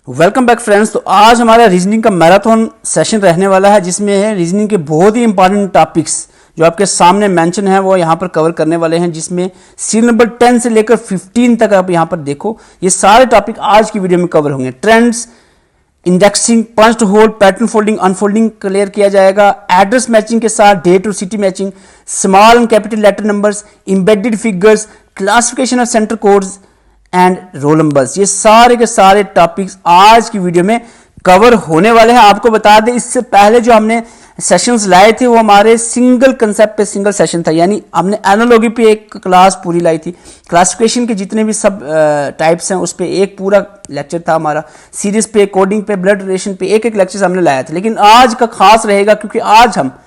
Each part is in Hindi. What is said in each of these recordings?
Welcome back friends. तो आज हमारा रीजनिंग का मैराथन सेशन रहने वाला है, जिसमें है रीजनिंग के बहुत ही इंपॉर्टेंट टॉपिक्स जो आपके सामने मेंशन है वो यहाँ पर कवर करने वाले हैं, जिसमें सीरियल नंबर 10 से लेकर 15 तक आप यहाँ पर देखो। ये सारे टॉपिक आज की वीडियो में कवर होंगे। Trends, indexing, punch hole, pattern folding, unfolding clear किया जाएगा। एड्रेस मैचिंग के साथ डेट और city matching, small and capital letter numbers, embedded figures, classification of centre codes and roll numbers, ये सारे के सारे टॉपिक्स आज की वीडियो में कवर होने वाले हैं। आपको बता दें, इससे पहले जो हमने सेशंस लाए थे वो हमारे सिंगल कंसेप्ट पे सिंगल सेशन था, यानी हमने एनालॉजी पे एक क्लास पूरी लाई थी। क्लासिफिकेशन के जितने भी सब टाइप्स हैं उस पे एक पूरा लेक्चर था हमारा। सीरीज पे, कोडिंग पे, ब्लड रिलेशन पे एक एक लेक्चर हमने लाया था। लेकिन आज का खास रहेगा क्योंकि आज हम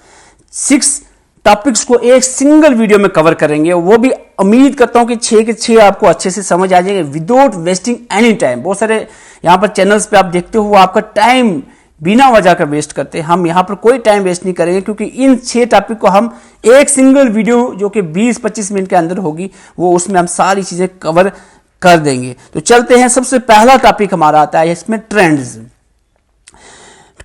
6 टॉपिक्स को एक सिंगल वीडियो में कवर करेंगे। वो भी उम्मीद करता हूं कि 6 के 6 आपको अच्छे से समझ आ जाएंगे विदाउट वेस्टिंग एनी टाइम। बहुत सारे यहाँ पर चैनल्स पे आप देखते हो वो आपका टाइम बिना वजह का वेस्ट करते हैं। हम यहाँ पर कोई टाइम वेस्ट नहीं करेंगे क्योंकि इन 6 टॉपिक को हम एक सिंगल वीडियो जो कि 20-25 मिनट के अंदर होगी वो उसमें हम सारी चीजें कवर कर देंगे। तो चलते हैं। सबसे पहला टॉपिक हमारा आता है इसमें ट्रेंड्स।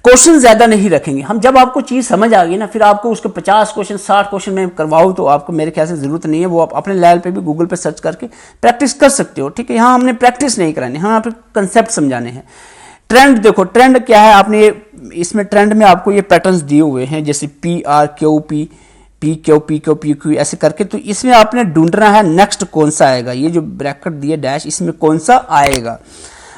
क्वेश्चन ज्यादा नहीं रखेंगे हम। जब आपको चीज समझ आ गई ना, फिर आपको उसके 50 क्वेश्चन 60 क्वेश्चन में करवाऊं तो आपको मेरे ख्याल से जरूरत नहीं है। वो आप अपने लेवल पे भी गूगल पे सर्च करके प्रैक्टिस कर सकते हो, ठीक है। यहाँ हमने प्रैक्टिस नहीं करानी, हम यहाँ पे कंसेप्ट समझाने हैं। ट्रेंड देखो, ट्रेंड क्या है। आपने इसमें ट्रेंड में आपको ये पैटर्न्स दिए हुए हैं, जैसे PRQP, PQ ऐसे करके। तो इसमें आपने ढूंढना है नेक्स्ट कौन सा आएगा। ये जो ब्रैकेट दिए डैश, इसमें कौन सा आएगा।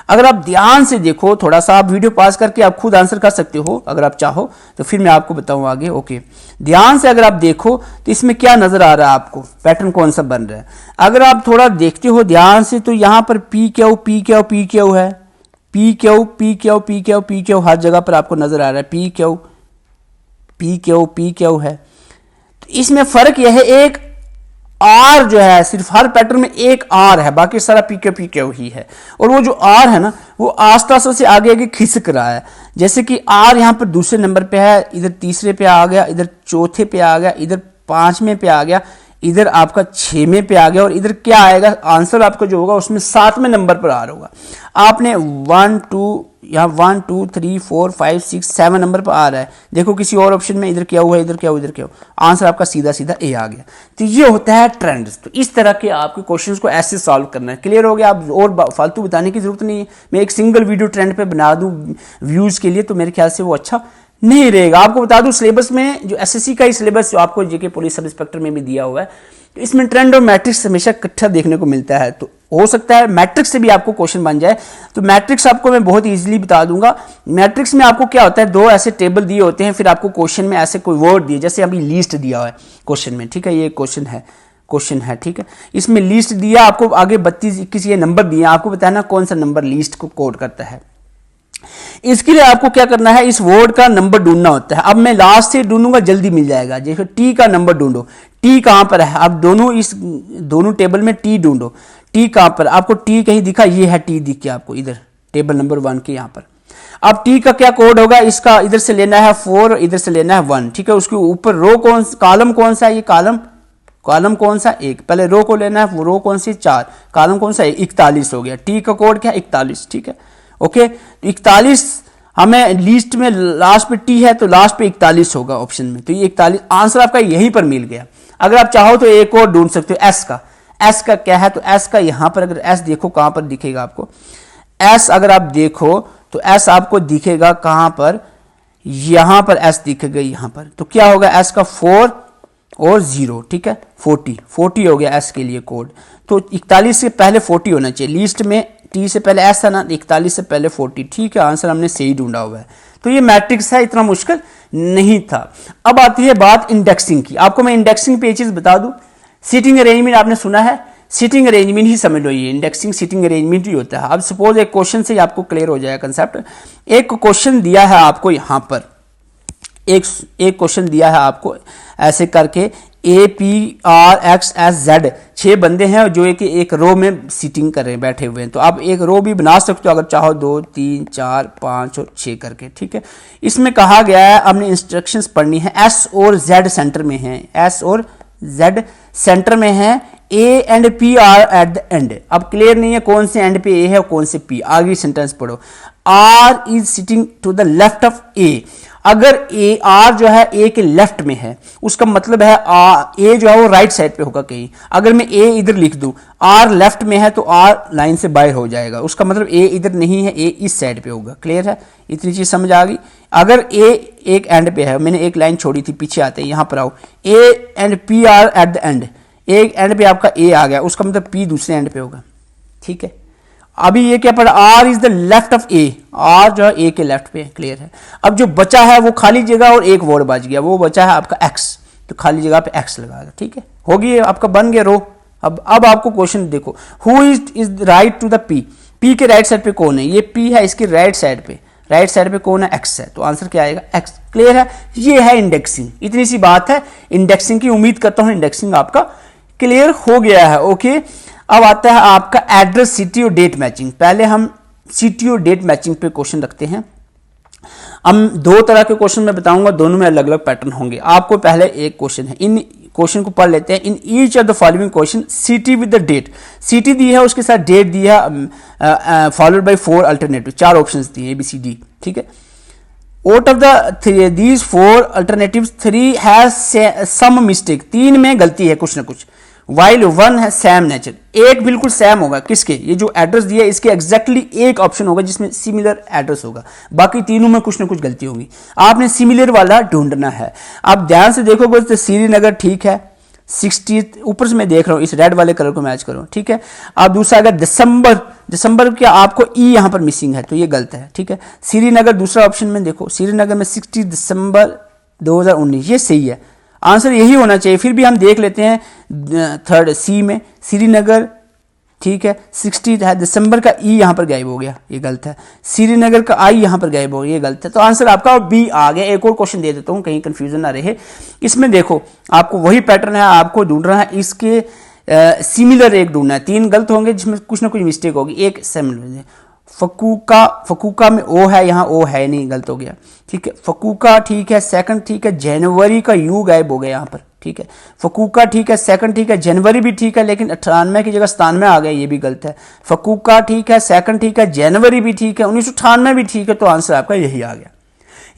अगर आप ध्यान से देखो, थोड़ा सा आप वीडियो पास करके आप खुद आंसर कर सकते हो अगर आप चाहो तो, फिर मैं आपको बताऊं आगे। ओके, ध्यान से अगर आप देखो तो इसमें क्या नजर आ रहा है आपको, पैटर्न कौन सा बन रहा है। अगर आप थोड़ा देखते हो ध्यान से तो यहाँ पर PQ है, PQ हर जगह पर आपको नजर आ रहा है। PQ है। तो इसमें फर्क यह है, एक आर जो है, सिर्फ हर पैटर्न में एक आर है, बाकी सारा PQ ही है। और वो जो आर है ना, वो आस्ता से आगे आगे खिसक रहा है। जैसे कि आर यहाँ पर दूसरे नंबर पे है, इधर तीसरे पे आ गया, इधर चौथे पे आ गया, इधर 5वें पे आ गया, इधर आपका 6वें पे आ गया, और इधर क्या आएगा आंसर आपका जो होगा उसमें 7वें नंबर पर आ रहा होगा। आपने 1 2 3 4 5 6 7 नंबर पर आ रहा है। देखो किसी और ऑप्शन में इधर क्या हुआ है, इधर क्या हुआ, इधर क्या हुआ, आंसर आपका सीधा ए आ गया। तो ये होता है ट्रेंड्स। तो इस तरह के आपके क्वेश्चंस को ऐसे सॉल्व करना है। क्लियर हो गया। आप और फालतू बताने की जरूरत नहीं है। मैं एक सिंगल वीडियो ट्रेंड पे बना दूं व्यूज के लिए तो मेरे ख्याल से वो अच्छा नहीं रहेगा। आपको बता दूं, सिलेबस में जो एसएससी का ही सिलेबस जो आपको जेके पुलिस सब इंस्पेक्टर में भी दिया हुआ है, तो इसमें ट्रेंड और मैट्रिक्स हमेशा इकट्ठा देखने को मिलता है। तो हो सकता है मैट्रिक्स से भी आपको क्वेश्चन बन जाए। तो मैट्रिक्स आपको मैं बहुत इजीली बता दूंगा। मैट्रिक्स में आपको क्या होता है, 2 ऐसे टेबल दिए होते हैं, फिर आपको क्वेश्चन में ऐसे कोई वर्ड दिए, जैसे अभी लिस्ट दिया हुआ है क्वेश्चन में, ठीक है। ये क्वेश्चन है, ठीक है। इसमें लिस्ट दिया, आपको आगे 32 21 ये नंबर दिए, आपको बताना कौन सा नंबर लिस्ट को कोड करता है। इसके लिए आपको क्या करना है, इस वर्ड का नंबर ढूंढना होता है। अब मैं लास्ट से ढूंढूंगा, जल्दी मिल जाएगा। जैसे टी का नंबर ढूंढो, टी कहां पर है। आप दोनों टेबल में टी ढूंढो, टी कहां पर, आपको टी कहीं दिखा, ये है टी दिख गया आपको इधर टेबल नंबर 1 के यहां पर। अब टी का क्या कोड होगा, इसका इधर से लेना है 4, इधर से लेना है 1, ठीक है। उसके ऊपर कॉलम कौन सा है, ये कॉलम कौन सा, 1। पहले रो को लेना है, वो रो कौन सी, 4, कॉलम कौन सा, 41 हो गया। टी का कोड क्या, 41, ठीक है। ओके, 41 हमें लिस्ट में लास्ट पे टी है तो लास्ट पे 41 होगा ऑप्शन में। तो ये 41 आंसर आपका यहीं पर मिल गया। अगर आप चाहो तो एक और ढूंढ सकते हो, एस का क्या है, तो एस का यहां पर अगर एस देखो कहां पर दिखेगा आपको, एस अगर आप देखो तो एस आपको दिखेगा कहां पर, यहां पर एस दिखेगा यहां पर। तो क्या होगा, एस का 4 और 0, ठीक है। 40 हो गया एस के लिए कोड। तो 41 से पहले 40 होना चाहिए लिस्ट में। टी से पहले एस था ना, 41 से पहले 40, ठीक है। आंसर हमने सही ढूंढा हुआ है। तो ये मैट्रिक्स है, इतना मुश्किल नहीं था। अब आती है बात इंडेक्सिंग की। आपको मैं इंडेक्सिंग पे ये चीज बता दूं, सीटिंग अरेंजमेंट आपने सुना है, सीटिंग अरेंजमेंट ही समझ लो। ये इंडेक्सिंग सीटिंग अरेंजमेंट ही होता है। अब सपोज एक क्वेश्चन से आपको क्लियर हो जाएगा कंसेप्ट। एक क्वेश्चन दिया है आपको यहां पर, एक क्वेश्चन दिया है आपको ऐसे करके, APRXSZ 6 बंदे हैं जो एक रो में सीटिंग कर रहे हैं, बैठे हुए हैं। तो आप एक रो भी बना सकते हो अगर चाहो, 2 3 4 5 और 6 करके, ठीक है। इसमें कहा गया है हमने इंस्ट्रक्शंस पढ़नी है, S और Z सेंटर में है, S और Z सेंटर में है, A and P are at the end. अब क्लियर नहीं है कौन से एंड पे A है और कौन से P, आगे सेंटेंस पढ़ो। R is sitting to the left of A. अगर ए आर जो है ए के लेफ्ट में है, उसका मतलब है ए जो है वो राइट साइड पे होगा कहीं। अगर मैं ए इधर लिख दूं, आर लेफ्ट में है तो आर लाइन से बाहर हो जाएगा, उसका मतलब ए इधर नहीं है, ए इस साइड पे होगा। क्लियर है, इतनी चीज समझ आ गई। अगर ए एक एंड पे है, मैंने एक लाइन छोड़ी थी, पीछे आते हैं, यहां पर आओ, A and P R at the and, एक एंड पे आपका ए आ गया, उसका मतलब पी दूसरे एंड पे होगा। ठीक है, अभी ये क्या पड़ा, R is the left of A, R जो है ए के लेफ्ट पे। क्लियर है। अब जो बचा है वो खाली जगह और एक वर्ड बच गया, वो बचा है आपका एक्स, तो खाली जगह पे एक्स लगा दो। ठीक है, होगी आपका, बन गया रो। अब आपको क्वेश्चन देखो, who is right to the P, P के राइट साइड पे कौन है, ये पी है, इसके राइट साइड पे कौन है, एक्स है, तो आंसर क्या आएगा, एक्स। क्लियर है, ये है इंडेक्सिंग, इतनी सी बात है इंडेक्सिंग की। उम्मीद करता हूं इंडेक्सिंग आपका क्लियर हो गया है। ओके, अब आता है आपका एड्रेस, सिटी और डेट मैचिंग। पहले हम सिटी और डेट मैचिंग पे क्वेश्चन रखते हैं। हम दो तरह के क्वेश्चन मैं बताऊंगा, दोनों में अलग अलग पैटर्न होंगे। आपको पहले एक क्वेश्चन है, इन क्वेश्चन को पढ़ लेते हैं। In each of the following question city with the date, city दी है उसके साथ डेट दी है, फॉलोड बाय 4 अल्टरनेटिव, 4 ऑप्शंस दिए ABCD। ठीक है, out of the these 4 alternatives 3 has some mistake, 3 में गलती है कुछ ना कुछ, वाइल 1 है सेम नेचर, एक बिल्कुल सेम होगा। किसके, ये जो एड्रेस दिया है इसके एग्जैक्टली एक ऑप्शन होगा जिसमें सिमिलर एड्रेस होगा, बाकी तीनों में कुछ ना कुछ गलती होगी। आपने सिमिलर वाला ढूंढना है। आप ध्यान से देखोगे तो श्रीनगर ठीक है, 60 ऊपर से मैं देख रहा हूं, इस रेड वाले कलर को मैच करो। ठीक है, आप दूसरा अगर दिसंबर क्या आपको ई यहां पर मिसिंग है तो ये गलत है। ठीक है, श्रीनगर दूसरा ऑप्शन में देखो, श्रीनगर में 60 दिसंबर 2019, ये सही है, आंसर यही होना चाहिए। फिर भी हम देख लेते हैं थर्ड सी में श्रीनगर, ठीक है, 60 है, दिसंबर का ई यहां पर गायब हो गया, ये गलत है, श्रीनगर का आई यहां पर गायब हो गया, ये गलत है, तो आंसर आपका बी आ गया। एक और क्वेश्चन दे देता हूं कहीं कंफ्यूजन ना रहे। इसमें देखो आपको वही पैटर्न है, आपको ढूंढना है इसके सिमिलर एक ढूंढना है, 3 गलत होंगे जिसमें कुछ ना कुछ मिस्टेक होगी, एक सिमिलर। फकूका में ओ है, यहाँ ओ है नहीं, गलत हो गया। ठीक है, फकूका ठीक है, सेकंड ठीक है, जनवरी का यू गायब हो गया यहाँ पर। ठीक है, फकूका ठीक है, सेकंड ठीक है, जनवरी भी ठीक है, लेकिन 98 की जगह 97 आ गया, ये भी गलत है। फकूका ठीक है, सेकंड ठीक है, जनवरी भी ठीक है, 1998 भी ठीक है, तो आंसर आपका यही आ गया।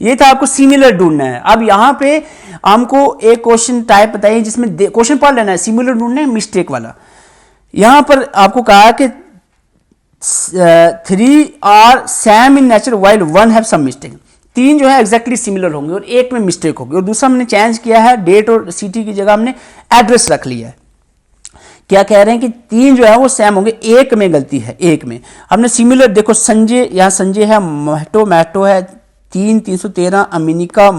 ये था, आपको सिमिलर ढूंढना है। अब यहाँ पे हमको एक क्वेश्चन टाइप बताइए जिसमें क्वेश्चन पढ़ लेना है, सिमिलर ढूंढना है, मिस्टेक वाला। यहां पर आपको कहा कि 3 are same in nature while 1 have some mistake, 3 जो है एग्जैक्टली सिमिलर होंगे और एक में मिस्टेक होगी। और दूसरा हमने चेंज किया है, डेट और सिटी की जगह हमने एड्रेस रख लिया है। क्या कह रहे हैं कि 3 जो है वो सेम होंगे, एक में गलती है, एक में हमने सिमिलर। देखो संजय, यहाँ संजय है, मैटो है, 313, अमिनिका,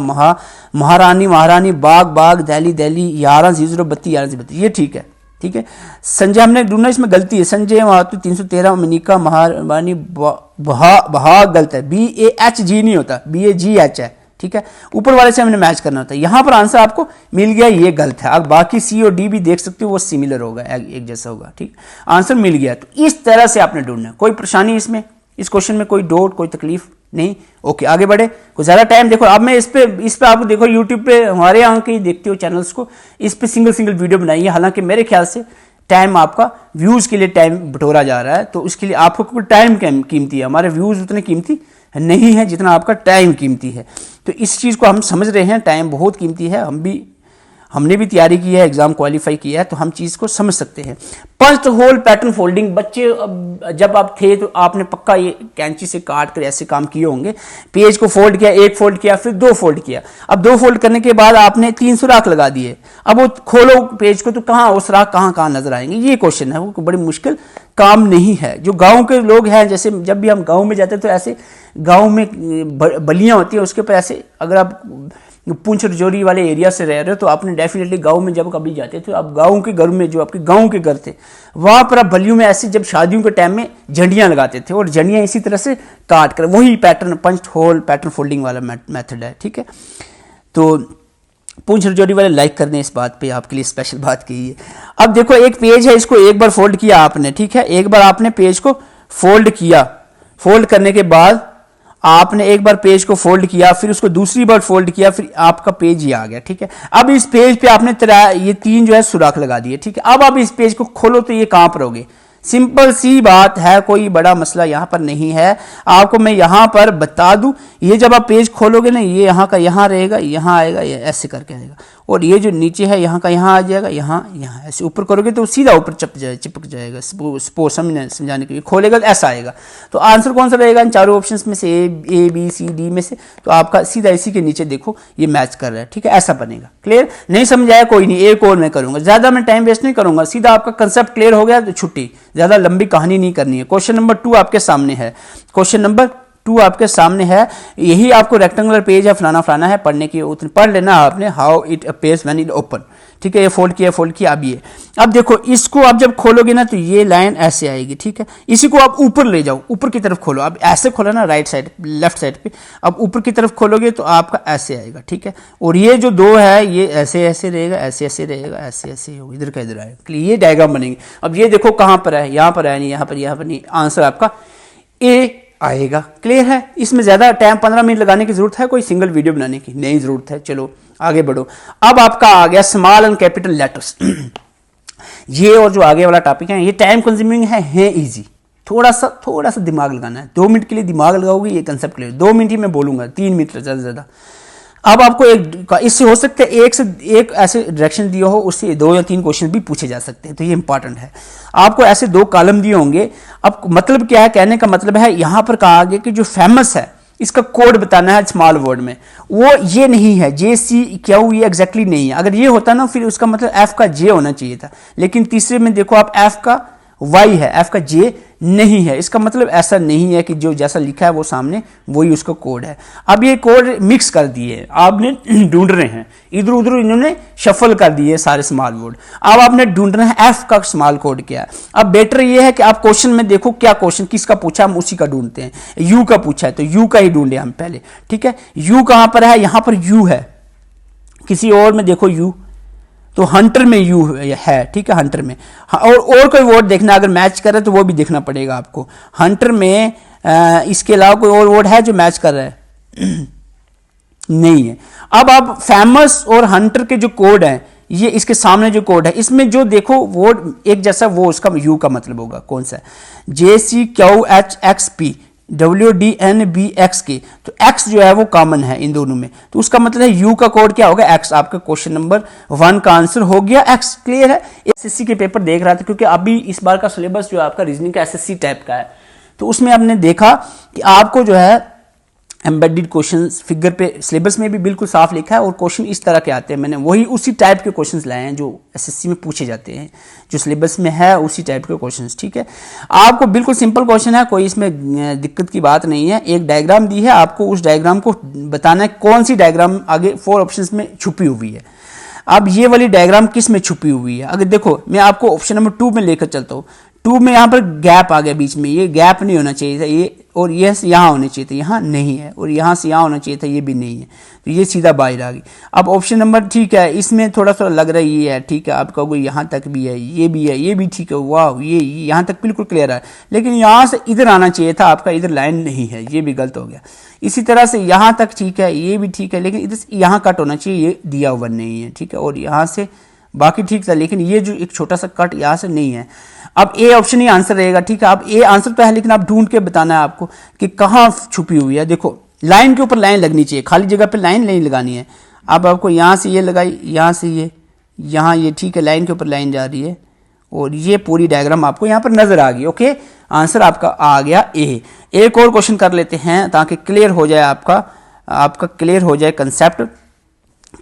महारानी, बाग, दिल्ली 11/032, 11/32, ये ठीक है। ठीक है, संजय हमने ढूंढना, इसमें गलती है, संजय महातो 313, अमिनिका, महारानी, बहा गलत है, BAHG नहीं होता, BAGH है। ठीक है, ऊपर वाले से हमने मैच करना होता है। यहां पर आंसर आपको मिल गया, ये गलत है। अब बाकी सी और डी भी देख सकते हो, वो सिमिलर होगा, एक जैसा होगा। ठीक, आंसर मिल गया। तो इस तरह से आपने ढूंढना है। कोई परेशानी इसमें, इस क्वेश्चन में कोई डाउट, कोई तकलीफ नहीं? ओके, आगे बढ़े। कुछ ज्यादा टाइम देखो, अब मैं इस पे आप देखो यूट्यूब पे हमारे यहाँ के देखते हो चैनल्स को, इस पे सिंगल वीडियो बनाई है। हालांकि मेरे ख्याल से टाइम आपका व्यूज के लिए टाइम बटोरा जा रहा है, तो उसके लिए आपको टाइम कीमती है। हमारे व्यूज उतने कीमती नहीं है जितना आपका टाइम कीमती है। तो इस चीज को हम समझ रहे हैं, टाइम बहुत कीमती है। हमने भी तैयारी की है, एग्जाम क्वालिफाई किया है, तो हम चीज को समझ सकते हैं। पंच होल पैटर्न फोल्डिंग, बच्चे जब आप थे तो आपने पक्का ये कैंची से काट कर ऐसे काम किए होंगे। पेज को फोल्ड किया, एक फोल्ड किया, फिर 2 फोल्ड किया। अब 2 फोल्ड करने के बाद आपने 3 सुराख लगा दिए। अब वो खोलो पेज को तो कहाँ वो सुराख कहाँ नजर आएंगे, ये क्वेश्चन है। वो बड़ी मुश्किल काम नहीं है। जो गाँव के लोग हैं, जैसे जब भी हम गाँव में जाते हैं तो ऐसे गाँव में बलियां होती है, उसके ऊपर ऐसे, अगर आप पुंछ रजौरी वाले एरिया से रह रहे हो तो आपने डेफिनेटली गांव में जब कभी जाते थे, आप गांव के घर में, जो आपके गांव के घर थे, वहां पर आप बलियों में ऐसे जब शादियों के टाइम में झंडियां लगाते थे और झंडियां इसी तरह से काट कर, वही pattern punch hole pattern folding वाला मेथड है। ठीक है, तो पुंछ रजौरी वाले लाइक करने इस बात पे, आपके लिए स्पेशल बात की है। अब देखो एक पेज है, इसको एक बार फोल्ड किया आपने। ठीक है, एक बार आपने पेज को फोल्ड किया, फोल्ड करने के बाद आपने एक बार पेज को फोल्ड किया, फिर उसको दूसरी बार फोल्ड किया, फिर आपका पेज ही आ गया। ठीक है, अब इस पेज पे आपने ये 3 जो है सुराख लगा दिए। ठीक है, अब आप इस पेज को खोलो तो ये कहां पर होगे, सिंपल सी बात है, कोई बड़ा मसला यहाँ पर नहीं है। आपको मैं यहाँ पर बता दूं, ये जब आप पेज खोलोगे ना, ये यहाँ का यहाँ रहेगा, यहाँ आएगा, ये ऐसे करके आएगा, और ये जो नीचे है यहाँ का यहाँ आ जाएगा, यहाँ ऐसे ऊपर करोगे तो सीधा ऊपर चिपक जाएगा। सपोज समझाने के लिए खोलेगा तो ऐसा आएगा। तो आंसर कौन सा रहेगा इन चारों ऑप्शन में से? ए बी सी डी में से, तो आपका सीधा इसी के नीचे देखो ये मैच कर रहा है, ठीक है, ऐसा बनेगा। क्लियर? नहीं समझ आया कोई नहीं, एक और मैं करूंगा, ज्यादा मैं टाइम वेस्ट नहीं करूंगा, सीधा आपका कंसेप्ट क्लियर हो गया तो छुट्टी, ज्यादा लंबी कहानी नहीं करनी है। क्वेश्चन नंबर 2 आपके सामने है, क्वेश्चन नंबर 2 आपके सामने है। यही आपको रेक्टेंगुलर पेज है, फलाना है, पढ़ने की उतनी पढ़ लेना आपने, how it appears when it open, ठीक है। ये फोल्ड किया, अब देखो इसको आप जब खोलोगे ना तो ये लाइन ऐसे आएगी, ठीक है। इसी को आप ऊपर ले जाओ, ऊपर की तरफ खोलो, अब ऐसे खोलो ना राइट साइड लेफ्ट साइड पे, अब ऊपर की तरफ खोलोगे तो आपका ऐसे आएगा, ठीक है। और ये जो 2 है ये ऐसे रहेगा, ऐसे रहेगा, ऐसे होगा, इधर का इधर आएगा, ये डायग्राम बनेंगे। अब ये देखो कहां पर है, यहां पर है नहीं, यहां पर नहीं, आंसर आपका ए आएगा। क्लियर है? इसमें ज्यादा टाइम 15 मिनट लगाने की जरूरत है, कोई सिंगल वीडियो बनाने की नहीं जरूरत है। चलो आगे बढ़ो। अब आपका आ गया स्मॉल एंड कैपिटल लेटर्स। ये और जो आगे वाला टॉपिक है ये टाइम कंज्यूमिंग है इजी, थोड़ा सा दिमाग लगाना है। 2 मिनट के लिए दिमाग लगाओगे ये कंसेप्ट क्लियर, 2 मिनट ही मैं बोलूंगा, 3 मिनट ज्यादा से ज्यादा। अब आपको इससे हो सकता है एक से एक ऐसे डायरेक्शन दिया हो, उससे 2 या 3 क्वेश्चन भी पूछे जा सकते हैं, तो ये इंपॉर्टेंट है। आपको ऐसे 2 कॉलम दिए होंगे। अब मतलब क्या है, कहने का मतलब है यहां पर कहा गया कि जो फेमस है इसका कोड बताना है स्मॉल वर्ड में, वो ये नहीं है, JCQ, ये एग्जैक्टली नहीं है। अगर ये होता ना फिर उसका मतलब F का J होना चाहिए था, लेकिन तीसरे में देखो आप F का Y है, F का J नहीं है। इसका मतलब ऐसा नहीं है कि जो जैसा लिखा है वो सामने वही उसका कोड है। अब ये कोड मिक्स कर दिए, आपने ढूंढ रहे हैं, इधर उधर इन्होंने शफल कर दिए सारे स्मॉल वर्ड। अब आपने ढूंढना है F का स्मॉल कोड क्या है। अब बेटर ये है कि आप क्वेश्चन में देखो क्या क्वेश्चन किसका पूछा, हम उसी का ढूंढते हैं। U का पूछा है तो U का ही ढूंढे हम पहले, ठीक है। U कहां पर है? यहां पर U है, किसी और में देखो U, तो हंटर में यू है, ठीक है, हंटर में। और कोई वर्ड देखना, अगर मैच कर रहा है तो वो भी देखना पड़ेगा आपको। हंटर में इसके अलावा कोई और वर्ड है जो मैच कर रहा है? नहीं है। अब आप फेमस और हंटर के जो कोड है, ये इसके सामने जो कोड है, इसमें जो देखो वर्ड एक जैसा, वो उसका यू का मतलब होगा कौन सा है? JCQHXP WDNBX के, तो X जो है वो कॉमन है इन दोनों में, तो उसका मतलब है U का कोड क्या होगा? X। आपका क्वेश्चन नंबर 1 का आंसर हो गया X। क्लियर है? SSC के पेपर देख रहा था, क्योंकि अभी इस बार का सिलेबस जो आपका रीजनिंग का SSC टाइप का है, तो उसमें आपने देखा कि आपको जो है एम्बेडेड क्वेश्चंस फिगर पे सिलेबस में भी बिल्कुल साफ लिखा है, और क्वेश्चन इस तरह के आते हैं। मैंने वही उसी टाइप के क्वेश्चंस लाए हैं जो एसएससी में पूछे जाते हैं, जो सिलेबस में है उसी टाइप के क्वेश्चंस, ठीक है। आपको बिल्कुल सिंपल क्वेश्चन है, कोई इसमें दिक्कत की बात नहीं है। एक डायग्राम दी है, आपको उस डायग्राम को बताना है कौन सी डायग्राम आगे 4 ऑप्शन में छुपी हुई है। अब ये वाली डायग्राम किस में छुपी हुई है? अगर देखो मैं आपको ऑप्शन नंबर 2 में लेकर चलता हूँ, 2 में यहाँ पर गैप आ गया बीच में, ये गैप नहीं होना चाहिए था, ये और ये से यहाँ होने चाहिए था, यहाँ नहीं है, और यहाँ से यहाँ होना चाहिए था, ये भी नहीं है, तो ये सीधा बाहर आ गई। अब ऑप्शन नंबर ठीक है, इसमें थोड़ा सा लग रहा है ये है, ठीक है, आपका कोई यहाँ तक भी है, ये भी ठीक है, वाह ये यहाँ तक बिल्कुल क्लियर है, लेकिन यहाँ से इधर आना चाहिए था आपका, इधर लाइन नहीं है, ये भी गलत हो गया। इसी तरह से यहाँ तक ठीक है, ये भी ठीक है, लेकिन इधर से यहाँ कट होना चाहिए, ये दिया हुआ नहीं है, ठीक है, और यहाँ से बाकी ठीक था, लेकिन ये जो एक छोटा सा कट यहाँ से नहीं है। अब ए ऑप्शन ही आंसर रहेगा, ठीक है। अब ए आंसर तो है, लेकिन आप ढूंढ के बताना है आपको कि कहाँ छुपी हुई है। देखो लाइन के ऊपर लाइन लगनी चाहिए, खाली जगह पे लाइन नहीं लगानी है। अब आपको यहाँ से ये लगाई, यहाँ से ये, यहाँ ये, ठीक है, लाइन के ऊपर लाइन जा रही है, और ये पूरी डायग्राम आपको यहाँ पर नजर आ गई। ओके, आंसर आपका आ गया ए। एक और क्वेश्चन कर लेते हैं ताकि क्लियर हो जाए आपका क्लियर हो जाए कंसेप्ट।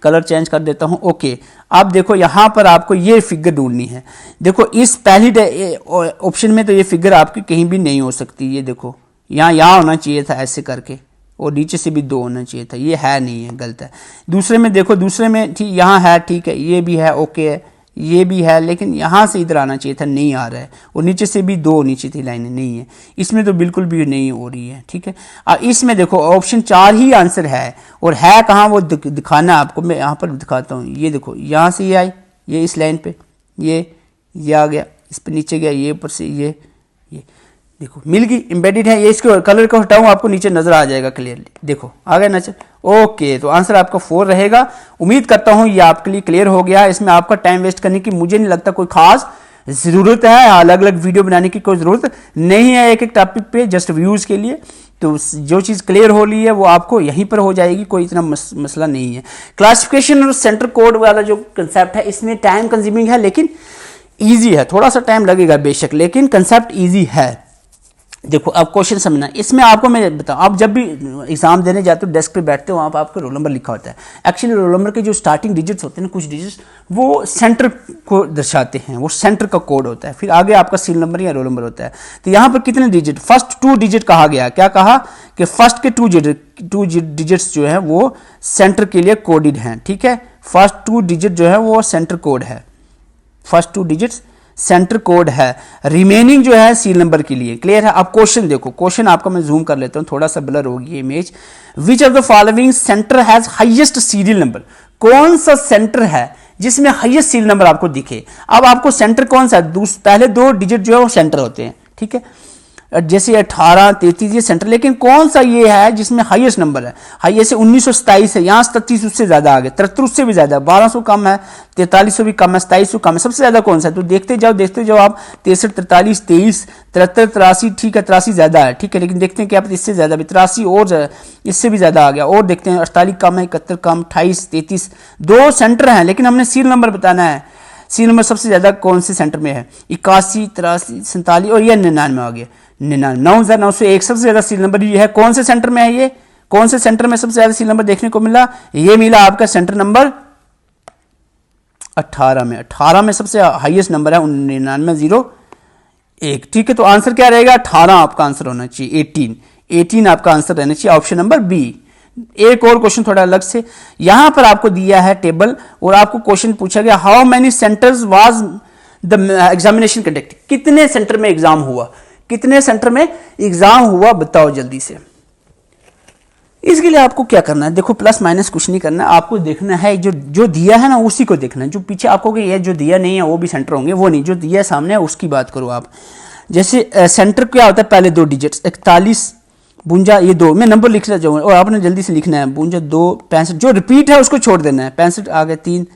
कलर चेंज कर देता हूं। ओके, अब देखो यहां पर आपको ये फिगर ढूंढनी है। देखो इस पहली ऑप्शन में तो ये फिगर आपकी कहीं भी नहीं हो सकती, ये देखो यहाँ होना चाहिए था ऐसे करके, और नीचे से भी 2 होना चाहिए था, ये है नहीं है, गलत है। दूसरे में देखो, दूसरे में ठीक यहाँ है, ठीक है, ये भी है, ओके है, ये भी है, लेकिन यहाँ से इधर आना चाहिए था, नहीं आ रहा है, और नीचे से भी 2 नीचे थी लाइनें, नहीं है। इसमें तो बिल्कुल भी नहीं हो रही है, ठीक है। अब इसमें देखो ऑप्शन 4 ही आंसर है, और है कहाँ वो दिखाना आपको, मैं यहाँ पर दिखाता हूँ। ये देखो यहाँ से ये आई, ये इस लाइन पे ये आ गया, इस पर नीचे गया, ये ऊपर से ये देखो मिल गई, एम्बेडेड है। ये इसके कलर को हटाऊं, आपको नीचे नजर आ जाएगा क्लियरली, देखो आ गया नजर। ओके, तो आंसर आपका 4 रहेगा। उम्मीद करता हूं ये आपके लिए क्लियर हो गया। इसमें आपका टाइम वेस्ट करने की मुझे नहीं लगता कोई खास ज़रूरत है, अलग अलग वीडियो बनाने की कोई ज़रूरत नहीं है एक एक टॉपिक पे, जस्ट व्यूज़ के लिए। तो जो चीज़ क्लियर हो रही है वो आपको यहीं पर हो जाएगी, कोई इतना मसला नहीं है। क्लासिफिकेशन और सेंटर कोड वाला जो कंसेप्ट है इसमें टाइम कंज्यूमिंग है लेकिन ईजी है, थोड़ा सा टाइम लगेगा बेशक, लेकिन कंसेप्ट ईजी है। देखो अब क्वेश्चन समझना, इसमें आपको मैं बताऊं, आप जब भी एग्जाम देने जाते हो डेस्क पे बैठते हो, वहाँ पर आपका रोल नंबर लिखा होता है। एक्चुअली रोल नंबर के जो स्टार्टिंग डिजिट्स होते हैं ना, कुछ डिजिट्स वो सेंटर को दर्शाते हैं, वो सेंटर का कोड होता है, फिर आगे आपका सील नंबर या रोल नंबर होता है। तो यहाँ पर कितने डिजिट, फर्स्ट 2 डिजिट कहा गया, क्या कहा कि फर्स्ट के 2 डिजिट्स जो है वो सेंटर के लिए कोडेड हैं, ठीक है। फर्स्ट 2 डिजिट जो है वो सेंटर कोड है, फर्स्ट 2 डिजिट्स सेंटर कोड है, रिमेनिंग जो है सील नंबर के लिए। क्लियर है। अब क्वेश्चन देखो, क्वेश्चन आपका मैं जूम कर लेता हूं, थोड़ा सा ब्लर होगी image. Which of the following centre has highest serial number, कौन सा सेंटर है जिसमें हाईएस्ट सीरियल नंबर आपको दिखे। अब आपको सेंटर कौन सा है, पहले 2 डिजिट जो है वो सेंटर होते हैं, ठीक है, जैसे 18, 33 ये सेंटर, लेकिन कौन सा ये है जिसमें हाईएस्ट नंबर है। हाईएस्ट 1927 है, यहाँ 37 उससे ज्यादा आ गया, 73 उससे भी ज्यादा, 1200 कम है, 4300 भी कम है, 2700 कम है, सबसे ज्यादा कौन सा है। तो देखते जाओ आप, 63, 43, 23, 73, 83, ठीक है, 83 ज्यादा है, ठीक है, लेकिन देखते हैं कि आप इससे ज्यादा भी 83 और इससे भी ज्यादा आ गया, और देखते हैं 48 कम है, 71 कम, 28, 33, 2 सेंटर हैं, लेकिन हमने सीरियल नंबर बताना है। सीरियल नंबर सबसे ज्यादा कौन से सेंटर में है, 81, 83, 47 और यह 99 आ गया, 99,901 सबसे ज्यादा सीरियल नंबर ये है। कौन से सेंटर में है ये, कौन से सेंटर में सबसे ज्यादा सीरियल नंबर देखने को मिला, ये मिला आपका सेंटर नंबर 18 में। 18 में सबसे हाईएस्ट नंबर है 99,001, ठीक है। तो आंसर क्या रहेगा, 18 आपका आंसर होना चाहिए, 18 आपका आंसर रहना चाहिए, ऑप्शन नंबर बी। एक और क्वेश्चन थोड़ा अलग से, यहां पर आपको दिया है टेबल और आपको क्वेश्चन पूछा गया, how many centres was the examination conduct, कितने सेंटर में एग्जाम हुआ, कितने सेंटर में एग्जाम हुआ बताओ जल्दी से। इसके लिए आपको क्या करना है, देखो प्लस माइनस कुछ नहीं करना, आपको देखना है जो दिया है ना उसी को देखना है। जो पीछे आपको ये जो दिया नहीं है वो भी सेंटर होंगे, वो नहीं, जो दिया है सामने है उसकी बात करो आप। जैसे सेंटर क्या होता है, पहले 2 डिजिट्स 41, 52, ये 2 मैं नंबर लिख लेता जाऊंगा और आपने जल्दी से लिखना है। 52, 2, 65, जो रिपीट है उसको छोड़ देना है। 65 आ गया 3,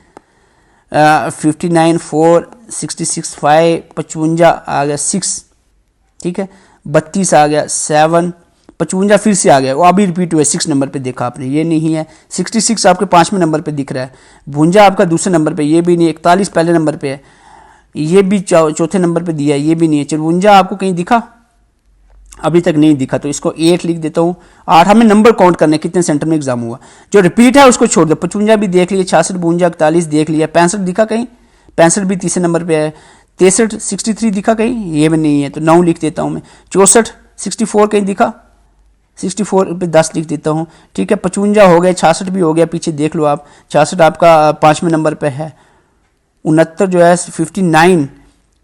59, 4, 66, 5, 55 आ गया 6, ठीक है, 32 आ गया 7, 55 फिर से आ गया, वो अभी रिपीट हुआ 6 नंबर पे देखा आपने, ये नहीं है। 66 आपके 5वें नंबर पे दिख रहा है, 52 आपका दूसरे नंबर पे, ये भी नहीं। 41 पहले नंबर पे है, ये भी चौथे नंबर पे दिया है, ये भी नहीं है। 54 आपको कहीं दिखा, अभी तक नहीं दिखा, तो इसको 8 लिख देता हूँ। 8 हमें नंबर काउंट करने कितने सेंटर में एग्जाम हुआ, जो रिपीट है उसको छोड़ दो। 55 भी देख लिया, 66, 52, 41 देख लिया। 65 दिखा कहीं, 65 भी तीसरे नंबर पे है। 63, 63 दिखा कहीं, ये भी नहीं है, तो 9 लिख देता हूँ मैं। 64, 64 कहीं दिखा, 64 पे 10 लिख देता हूँ, ठीक है। 55 हो गया, 66 भी हो गया, पीछे देख लो आप, 66 आपका 5वें नंबर पे है। 69 जो है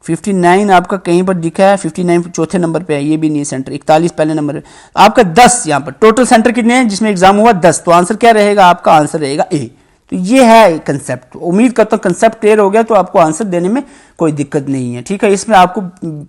59 आपका कहीं पर दिखा है, 59 चौथे नंबर पे है, ये भी नहीं सेंटर। 41 पहले नंबर पे आपका 10, यहाँ पर टोटल सेंटर कितने हैं जिसमें एग्जाम हुआ 10, तो आंसर क्या रहेगा आपका, आंसर रहेगा ए। तो ये है कंसेप्ट, उम्मीद करता हूँ कंसेप्ट क्लियर हो गया तो आपको आंसर देने में कोई दिक्कत नहीं है, ठीक है। इसमें आपको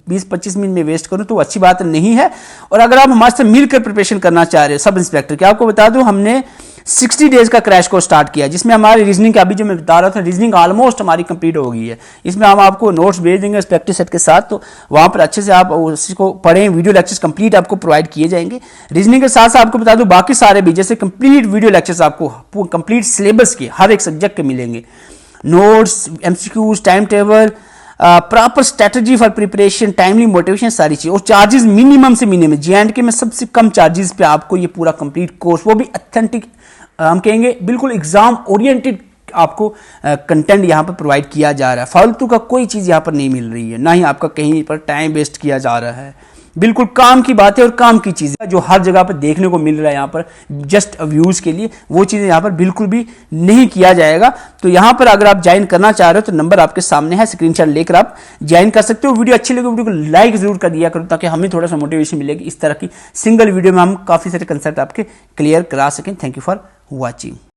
20-25 मिनट में वेस्ट करूँ तो अच्छी बात नहीं है। और अगर आप हमारे साथ मिलकर प्रिपरेशन करना चाह रहे हो सब इंस्पेक्टर की, आपको बता दूं हमने 60 डेज का क्रैश कोर्स स्टार्ट किया, जिसमें हमारी रीजनिंग अभी जो मैं बता रहा था, रीजनिंग ऑलमोस्ट हमारी कंप्लीट हो गई है। इसमें हम आपको नोट्स भेज देंगे प्रैक्टिस सेट के साथ, तो वहां पर अच्छे से आप उसको पढ़ें। वीडियो लेक्चर्स कंप्लीट आपको प्रोवाइड किए जाएंगे। रीजनिंग के साथ साथ आपको बता दूं बाकी सारे भी, जैसे कंप्लीट वीडियो लेक्चर्स आपको कंप्लीट सिलेबस के हर एक सब्जेक्ट के मिलेंगे। Notes, MCQs, time table, proper strategy for preparation, timely motivation, सारी चीज। और चार्जेस मिनिमम से मिनिमम, JNK में सबसे कम चार्जेस पे आपको ये पूरा कंप्लीट कोर्स, वो भी ऑथेंटिक, हम कहेंगे बिल्कुल एग्जाम ओरिएंटेड आपको कंटेंट यहाँ पर प्रोवाइड किया जा रहा है। फालतू का कोई चीज़ यहाँ पर नहीं मिल रही है, ना ही आपका कहीं पर टाइम वेस्ट किया जा रहा है। बिल्कुल काम की बातें और काम की चीज़ें जो हर जगह पर देखने को मिल रहा है यहाँ पर जस्ट व्यूज़ के लिए, वो चीज़ें यहाँ पर बिल्कुल भी नहीं किया जाएगा। तो यहाँ पर अगर आप ज्वाइन करना चाह रहे हो तो नंबर आपके सामने है, स्क्रीनशॉट लेकर आप ज्वाइन कर सकते हो। वीडियो अच्छी लगे वीडियो को लाइक जरूर कर दिया करो, ताकि हमें थोड़ा सा मोटिवेशन मिलेगी। इस तरह की सिंगल वीडियो में हम काफ़ी सारे कंसेप्ट आपके क्लियर करा सकें। Thank you for watching.